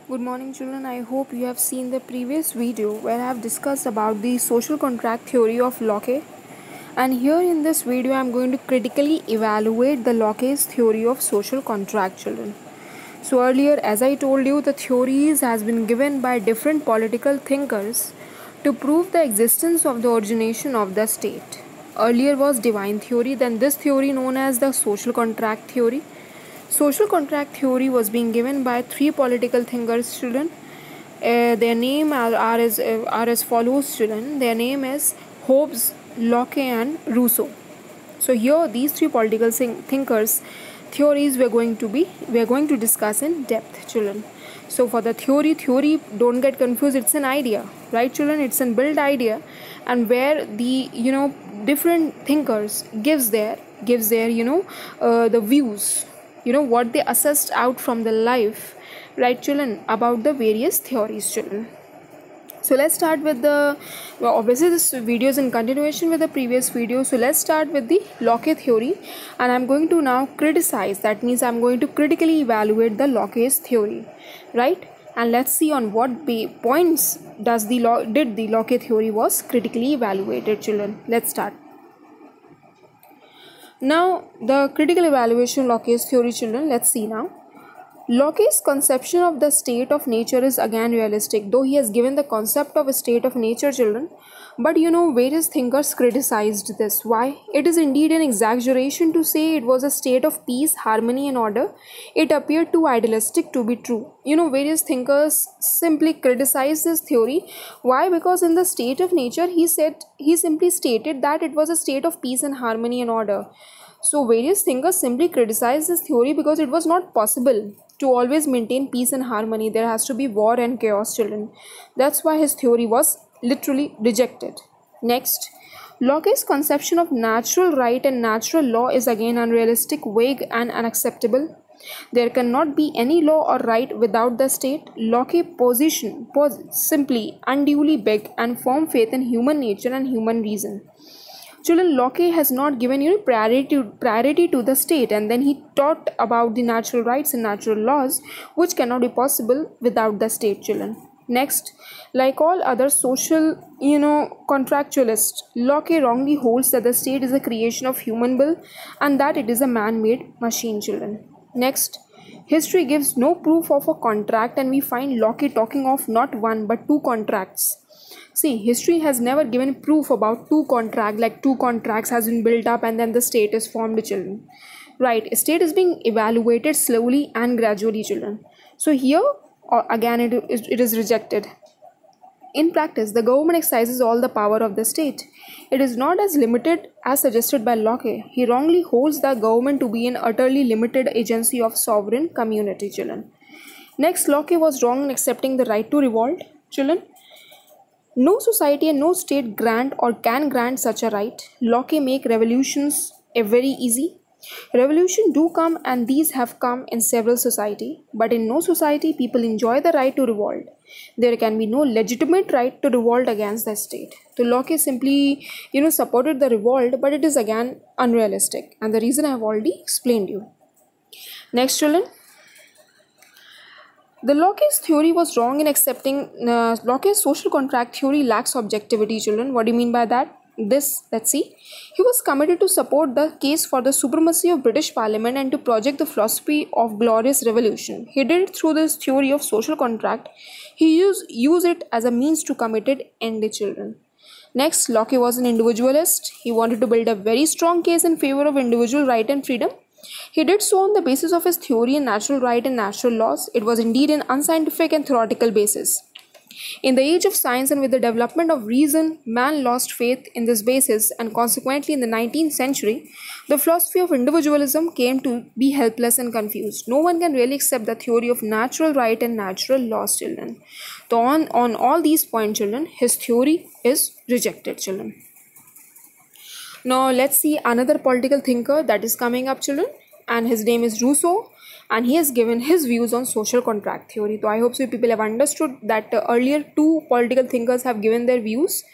Good morning, children. I hope you have seen the previous video where I have discussed about the social contract theory of Locke. And here in this video, I am going to critically evaluate the Locke's theory of social contract, children. So earlier, as I told you, the theories has been given by different political thinkers to prove the existence of the origination of the state. Earlier was divine theory, then this theory known as the social contract theory. Social contract theory was being given by three political thinkers, children. Their name are as follows, children. Their name is Hobbes, Locke, and Rousseau. So here, these three political thinkers' theories we are going to discuss in depth, children. So for the theory, don't get confused. It's an idea, right, children? It's an built idea, and where the different thinkers gives their the views, what they assessed out from the life, right, children, about the various theories, children. So let's start with obviously this video is in continuation with the previous video. So let's start with the Locke theory, and I'm going to now criticize. That means I'm going to critically evaluate the Locke's theory, right? And let's see on what points did the Locke theory was critically evaluated, children. Let's start. Now, the critical evaluation of Locke's theory, children, let's see now. Locke's conception of the state of nature is again realistic, though he has given the concept of a state of nature, children. But various thinkers criticized this. Why? It is indeed an exaggeration to say it was a state of peace, harmony, and order. It appeared too idealistic to be true. Various thinkers simply criticized this theory. Why? Because in the state of nature, he simply stated that it was a state of peace and harmony and order. So various thinkers simply criticized this theory because it was not possible to always maintain peace and harmony. There has to be war and chaos, children. That's why his theory was literally rejected. Next, Locke's conception of natural right and natural law is again unrealistic, vague, and unacceptable. There cannot be any law or right without the state. Locke's position was simply unduly big and firm faith in human nature and human reason. Children, Locke has not given priority to the state, and then he taught about the natural rights and natural laws, which cannot be possible without the state, children. Next, like all other social contractualists, Locke wrongly holds that the state is a creation of human will and that it is a man-made machine, children. Next, history gives no proof of a contract, and we find Locke talking of not one but two contracts. See, history has never given proof about two contracts has been built up and then the state is formed, children. Right, a state is being evaluated slowly and gradually, children. So here, again, it is rejected. In practice, the government exercises all the power of the state. It is not as limited as suggested by Locke. He wrongly holds the government to be an utterly limited agency of sovereign community, children. Next, Locke was wrong in accepting the right to revolt, children. No society and no state grant or can grant such a right. Locke make revolutions very easy. Revolutions do come, and these have come in several societies, but in no society people enjoy the right to revolt. There can be no legitimate right to revolt against the state. So Locke simply supported the revolt, but it is again unrealistic, and the reason I have already explained you. Next, children. The Locke's theory was wrong in accepting Locke's social contract theory lacks objectivity, children. What do you mean by that? Let's see. He was committed to support the case for the supremacy of British Parliament and to project the philosophy of glorious revolution. He did it through this theory of social contract. He used it as a means to committed end, children. Next, Locke was an individualist. He wanted to build a very strong case in favor of individual right and freedom. He did so on the basis of his theory in natural right and natural laws. It was indeed an unscientific and theoretical basis. In the age of science and with the development of reason, man lost faith in this basis, and consequently in the 19th century, the philosophy of individualism came to be helpless and confused. No one can really accept the theory of natural right and natural laws, children. So on all these points, children, his theory is rejected, children. Now let's see another political thinker that is coming up, children, and his name is Rousseau, and he has given his views on social contract theory. So I hope so people have understood that earlier two political thinkers have given their views.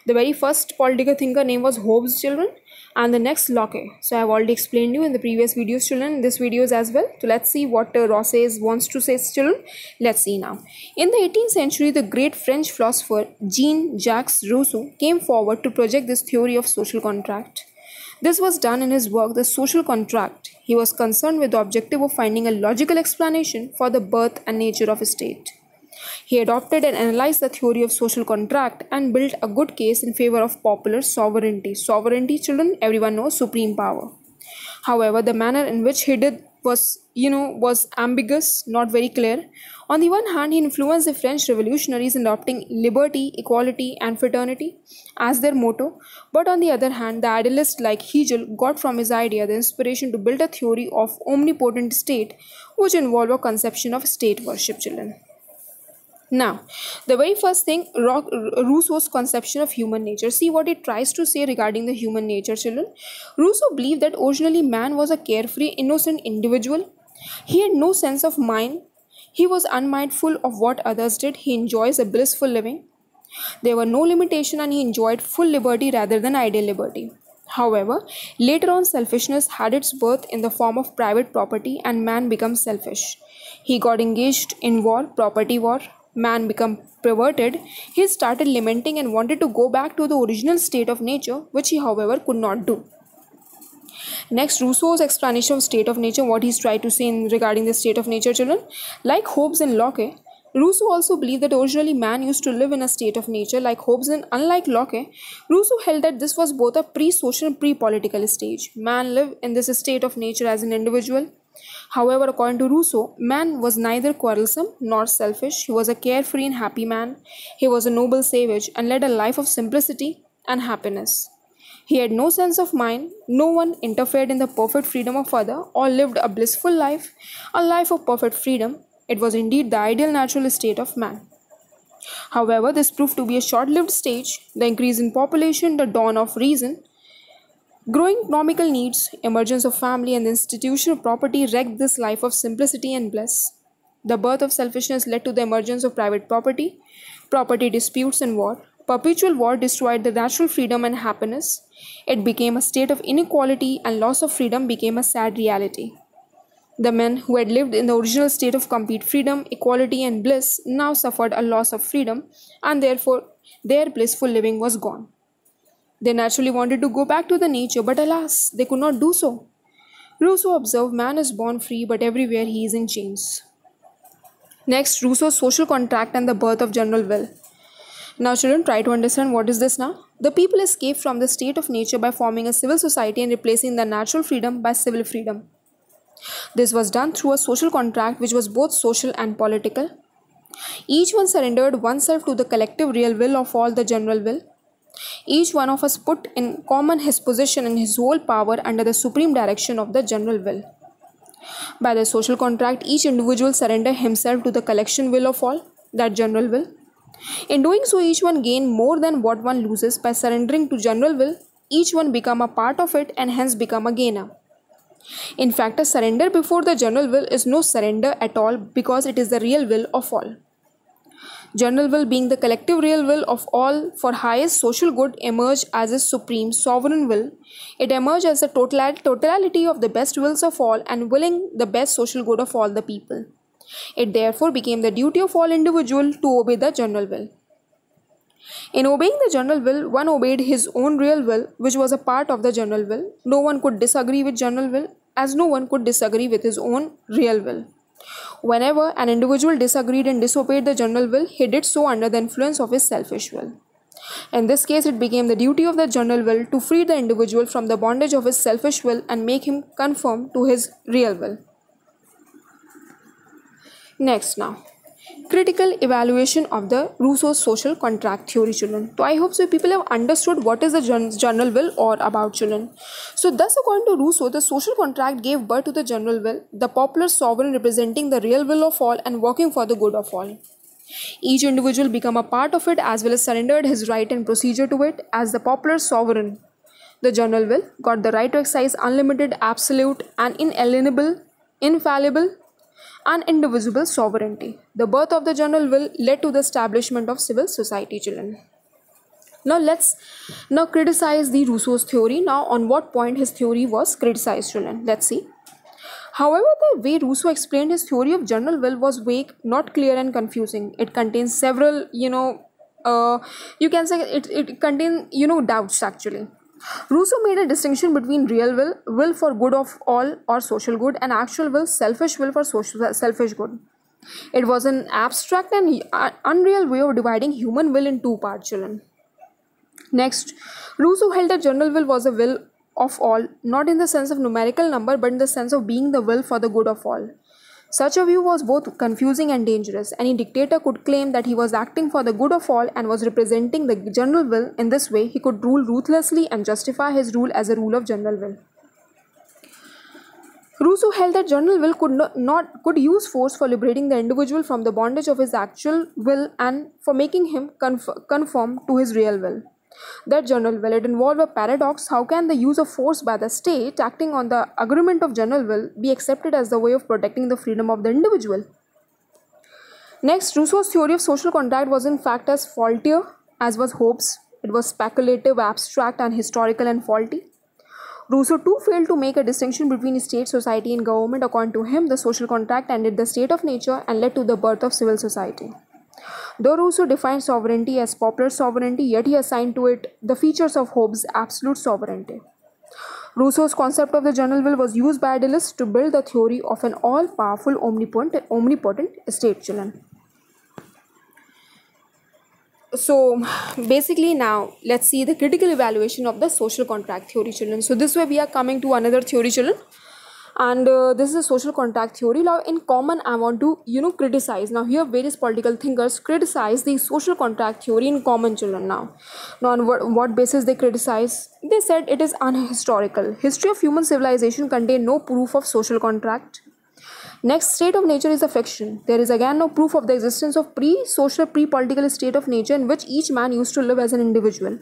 The very first political thinker name was Hobbes, children, And the next Locke. So I have already explained you in the previous videos, children, this videos as well. So let's see what Rousseau wants to say, children. Let's see now. In the 18th century, the great French philosopher Jean-Jacques Rousseau came forward to project this theory of social contract. This was done in his work, The Social Contract. He was concerned with the objective of finding a logical explanation for the birth and nature of a state. He adopted and analyzed the theory of social contract and built a good case in favor of popular sovereignty. Sovereignty, children, everyone knows, supreme power. However, the manner in which he did was ambiguous, not very clear. On the one hand, he influenced the French revolutionaries in adopting liberty, equality, and fraternity as their motto. But on the other hand, the idealists like Hegel got from his idea the inspiration to build a theory of omnipotent state, which involved a conception of state worship, children. Now, the very first thing, Rousseau's conception of human nature. See what it tries to say regarding the human nature, children. Rousseau believed that originally man was a carefree, innocent individual. He had no sense of mind. He was unmindful of what others did. He enjoys a blissful living. There were no limitations and he enjoyed full liberty rather than ideal liberty. However, later on selfishness had its birth in the form of private property and man became selfish. He got engaged in war, property war. Man became perverted. He started lamenting and wanted to go back to the original state of nature, which he however could not do. Next, Rousseau's explanation of state of nature, what he's tried to say regarding the state of nature, children. Like Hobbes and Locke, Rousseau also believed that originally man used to live in a state of nature like Hobbes, and unlike Locke, Rousseau held that this was both a pre-social and pre-political stage. Man lived in this state of nature as an individual. However, according to Rousseau, man was neither quarrelsome nor selfish. He was a carefree and happy man. He was a noble savage and led a life of simplicity and happiness. He had no sense of mind, no one interfered in the perfect freedom of other, or lived a blissful life, a life of perfect freedom. It was indeed the ideal natural state of man. However, this proved to be a short-lived stage. The increase in population, the dawn of reason, growing economical needs, emergence of family, and the institution of property wrecked this life of simplicity and bliss. The birth of selfishness led to the emergence of private property disputes, and war. Perpetual war destroyed the natural freedom and happiness. It became a state of inequality, and loss of freedom became a sad reality. The men who had lived in the original state of complete freedom, equality, and bliss now suffered a loss of freedom, and therefore their blissful living was gone. They naturally wanted to go back to the nature, but alas, they could not do so. Rousseau observed man is born free, but everywhere he is in chains. Next, Rousseau's social contract and the birth of general will. Now children, try to understand what is this now. The people escaped from the state of nature by forming a civil society and replacing the natural freedom by civil freedom. This was done through a social contract which was both social and political. Each one surrendered oneself to the collective real will of all, the general will. Each one of us put in common his position and his whole power under the supreme direction of the general will. By the social contract, each individual surrendered himself to the collection will of all, that general will. In doing so, each one gained more than what one loses. By surrendering to general will, each one become a part of it and hence become a gainer. In fact, a surrender before the general will is no surrender at all, because it is the real will of all. General will, being the collective real will of all for highest social good, emerged as a supreme sovereign will. It emerged as the totality of the best wills of all and willing the best social good of all the people. It therefore became the duty of all individuals to obey the general will. In obeying the general will, one obeyed his own real will, which was a part of the general will. No one could disagree with general will, as no one could disagree with his own real will. Whenever an individual disagreed and disobeyed the general will, he did so under the influence of his selfish will. In this case, it became the duty of the general will to free the individual from the bondage of his selfish will and make him conform to his real will. Next now, critical evaluation of the Rousseau's social contract theory, children. So I hope so people have understood what is the general will or about, children. So thus, according to Rousseau, the social contract gave birth to the general will, the popular sovereign representing the real will of all and working for the good of all. Each individual became a part of it as well as surrendered his right and procedure to it. As the popular sovereign, the general will got the right to exercise unlimited, absolute and inalienable, infallible and indivisible sovereignty. The birth of the general will led to the establishment of civil society, children. Now let's now criticize the Rousseau's theory. Now on what point his theory was criticized, children? Let's see. However, the way Rousseau explained his theory of general will was vague, not clear, and confusing. It contains several, you can say it contains, doubts actually. Rousseau made a distinction between real will for good of all or social good, and actual will, selfish will for social, selfish good. It was an abstract and unreal way of dividing human will in two parts, children. Next, Rousseau held that general will was a will of all, not in the sense of numerical number, but in the sense of being the will for the good of all. Such a view was both confusing and dangerous. Any dictator could claim that he was acting for the good of all and was representing the general will. In this way, he could rule ruthlessly and justify his rule as a rule of general will. Rousseau held that general will could use force for liberating the individual from the bondage of his actual will and for making him conform to his real will. That general will, it involved a paradox. How can the use of force by the state acting on the agreement of general will be accepted as the way of protecting the freedom of the individual? Next, Rousseau's theory of social contract was in fact as faultier as was Hobbes. It was speculative, abstract, and historical and faulty. Rousseau too failed to make a distinction between state, society, and government. According to him, the social contract ended the state of nature and led to the birth of civil society. Though Rousseau defined sovereignty as popular sovereignty, yet he assigned to it the features of Hobbes' absolute sovereignty. Rousseau's concept of the general will was used by idealists to build the theory of an all-powerful, omnipotent state, children. So basically now let's see the critical evaluation of the social contract theory, children. So this way we are coming to another theory, children. And this is a social contract theory. Now in common I want to criticize. Now here various political thinkers criticize the social contract theory in common, children. Now on what basis they criticize? They said it is unhistorical. History of human civilization contain no proof of social contract. Next, state of nature is a fiction. There is again no proof of the existence of pre-social, pre-political state of nature in which each man used to live as an individual.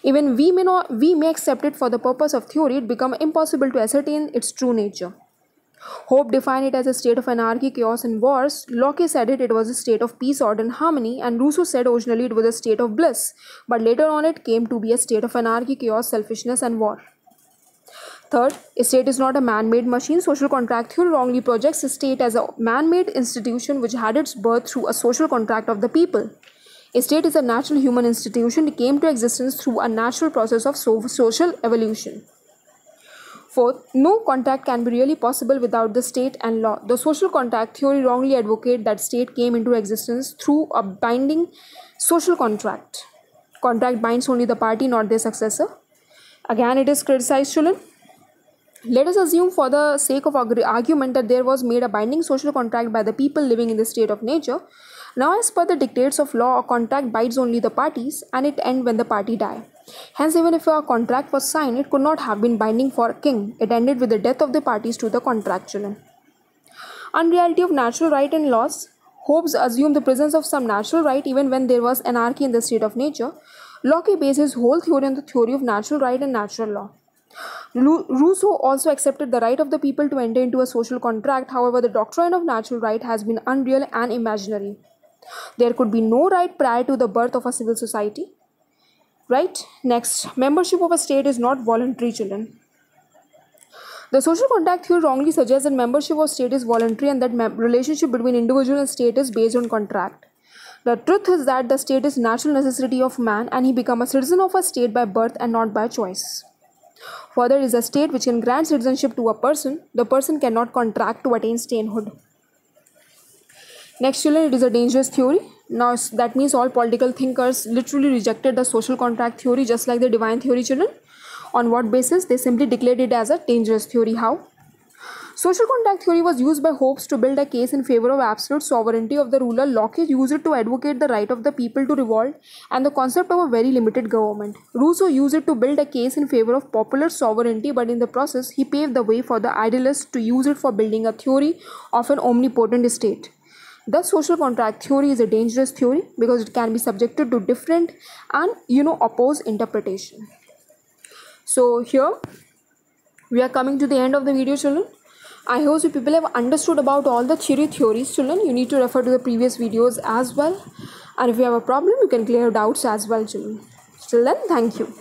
Even we may accept it for the purpose of theory, it becomes impossible to ascertain its true nature. Hobbes defined it as a state of anarchy, chaos, and wars. Locke said it was a state of peace, order, and harmony, and Rousseau said originally it was a state of bliss, but later on it came to be a state of anarchy, chaos, selfishness, and war. Third, a state is not a man-made machine. Social contract theory wrongly projects a state as a man-made institution which had its birth through a social contract of the people. A state is a natural human institution that came to existence through a natural process of social evolution. Fourth, no contract can be really possible without the state and law. The social contract theory wrongly advocates that state came into existence through a binding social contract. Contract binds only the party, not their successor. Again, it is criticized, children. Let us assume for the sake of argument that there was made a binding social contract by the people living in the state of nature. Now as per the dictates of law, a contract binds only the parties and it ends when the party die. Hence even if a contract was signed, it could not have been binding for a king. It ended with the death of the parties to the contract, children. Unreality of natural right and laws. Hobbes assumed the presence of some natural right even when there was anarchy in the state of nature. Locke based his whole theory on the theory of natural right and natural law. Rousseau also accepted the right of the people to enter into a social contract. However, the doctrine of natural right has been unreal and imaginary. There could be no right prior to the birth of a civil society. Right? Next, membership of a state is not voluntary, children. The social contract theory wrongly suggests that membership of state is voluntary and that relationship between individual and state is based on contract. The truth is that the state is natural necessity of man and he becomes a citizen of a state by birth and not by choice. Further, is a state which can grant citizenship to a person. The person cannot contract to attain statehood. Next, children, it is a dangerous theory. Now, that means all political thinkers literally rejected the social contract theory just like the divine theory, children. On what basis? They simply declared it as a dangerous theory. How? Social contract theory was used by Hobbes to build a case in favor of absolute sovereignty of the ruler. Locke used it to advocate the right of the people to revolt and the concept of a very limited government. Rousseau used it to build a case in favor of popular sovereignty, but in the process, he paved the way for the idealists to use it for building a theory of an omnipotent state. Thus, social contract theory is a dangerous theory because it can be subjected to different and opposed interpretation. So here we are coming to the end of the video, children. I hope you people have understood about all the theories, children. You need to refer to the previous videos as well. And if you have a problem, you can clear doubts as well, children. Till then, thank you.